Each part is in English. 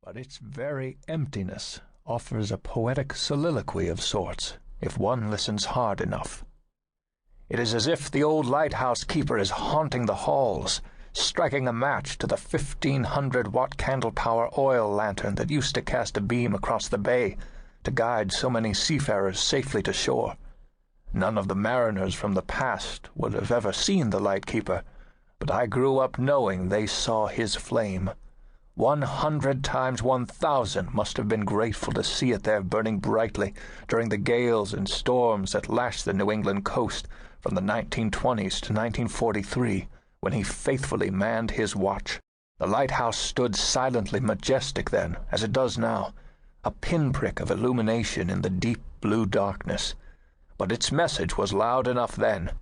but its very emptiness offers a poetic soliloquy of sorts, if one listens hard enough. It is as if the old lighthouse keeper is haunting the halls, striking a match to the 1,500-watt candle-power oil lantern that used to cast a beam across the bay to guide so many seafarers safely to shore. None of the mariners from the past would have ever seen the lightkeeper, but I grew up knowing they saw his flame. 100 times 1,000 must have been grateful to see it there burning brightly during the gales and storms that lashed the New England coast from the 1920s to 1943, when he faithfully manned his watch. The lighthouse stood silently majestic then, as it does now, a pinprick of illumination in the deep blue darkness. But its message was loud enough then.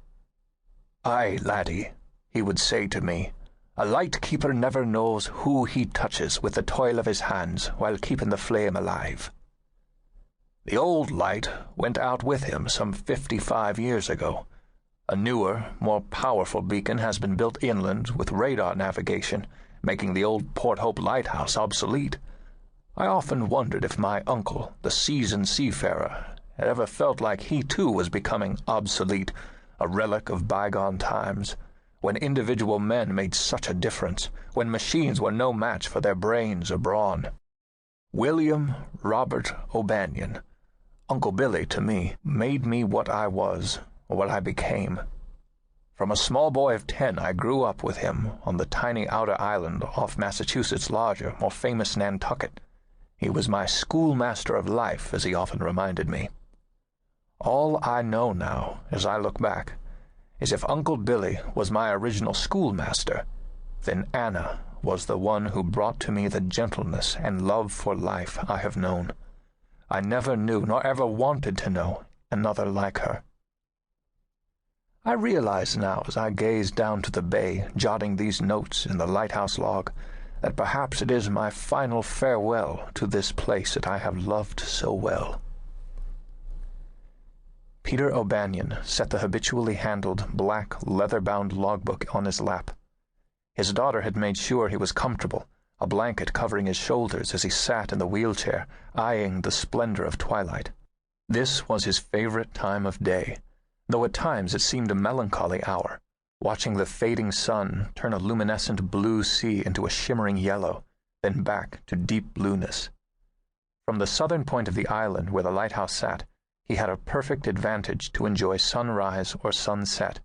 "Aye, laddie," he would say to me, "a lightkeeper never knows who he touches with the toil of his hands while keeping the flame alive." The old light went out with him some 55 years ago. A newer, more powerful beacon has been built inland with radar navigation, making the old Port Hope Lighthouse obsolete. I often wondered if my uncle, the seasoned seafarer, had ever felt like he too was becoming obsolete, a relic of bygone times, when individual men made such a difference, when machines were no match for their brains or brawn. William Robert O'Banion, Uncle Billie to me, made me what I was, or what I became. From a small boy of 10, I grew up with him on the tiny outer island off Massachusetts' larger, more famous Nantucket. He was my schoolmaster of life, as he often reminded me. All I know now, as I look back, is if Uncle Billie was my original schoolmaster, then Anna was the one who brought to me the gentleness and love for life I have known. I never knew, nor ever wanted to know, another like her. I realize now, as I gaze down to the bay, jotting these notes in the lighthouse log, that perhaps it is my final farewell to this place that I have loved so well. Peter O'Banion set the habitually handled, black, leather-bound logbook on his lap. His daughter had made sure he was comfortable, a blanket covering his shoulders as he sat in the wheelchair, eyeing the splendor of twilight. This was his favorite time of day, though at times it seemed a melancholy hour, watching the fading sun turn a luminescent blue sea into a shimmering yellow, then back to deep blueness. From the southern point of the island where the lighthouse sat, he had a perfect advantage to enjoy sunrise or sunset.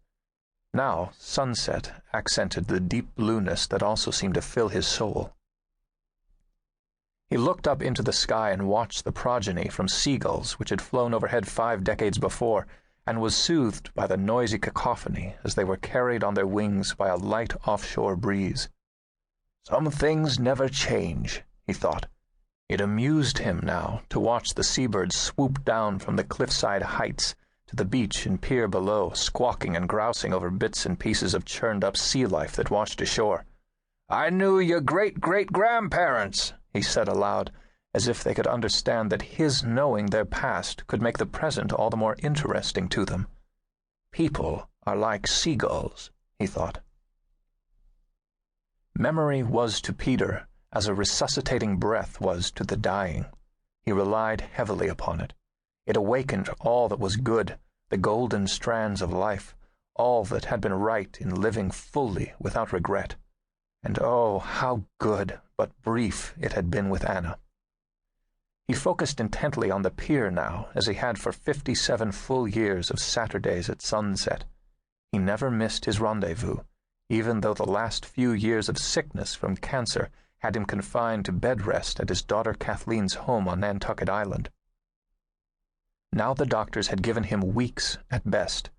Now sunset accented the deep blueness that also seemed to fill his soul. He looked up into the sky and watched the progeny from seagulls which had flown overhead 5 decades before, and was soothed by the noisy cacophony as they were carried on their wings by a light offshore breeze. Some things never change, he thought. It amused him now to watch the seabirds swoop down from the cliffside heights to the beach and pier below, squawking and grousing over bits and pieces of churned-up sea life that washed ashore. "I knew your great-great-grandparents," he said aloud, as if they could understand that his knowing their past could make the present all the more interesting to them. People are like seagulls, he thought. Memory was to Peter as a resuscitating breath was to the dying. He relied heavily upon it. It awakened all that was good, the golden strands of life, all that had been right in living fully without regret. And oh, how good, but brief, it had been with Anna. He focused intently on the pier now, as he had for 57 full years of Saturdays at sunset. He never missed his rendezvous, even though the last few years of sickness from cancer had him confined to bed rest at his daughter Kathleen's home on Nantucket Island. Now the doctors had given him weeks at best,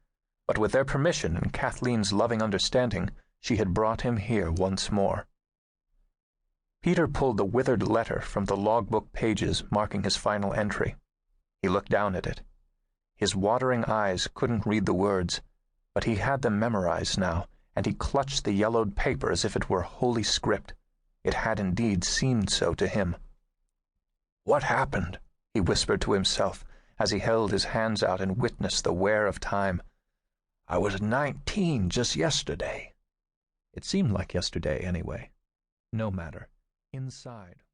but with their permission and Kathleen's loving understanding, she had brought him here once more. Peter pulled the withered letter from the logbook pages marking his final entry. He looked down at it. His watering eyes couldn't read the words, but he had them memorized now, and he clutched the yellowed paper as if it were holy script. It had indeed seemed so to him. "What happened?" he whispered to himself as he held his hands out and witnessed the wear of time. "I was 19 just yesterday." It seemed like yesterday, anyway. No matter. Inside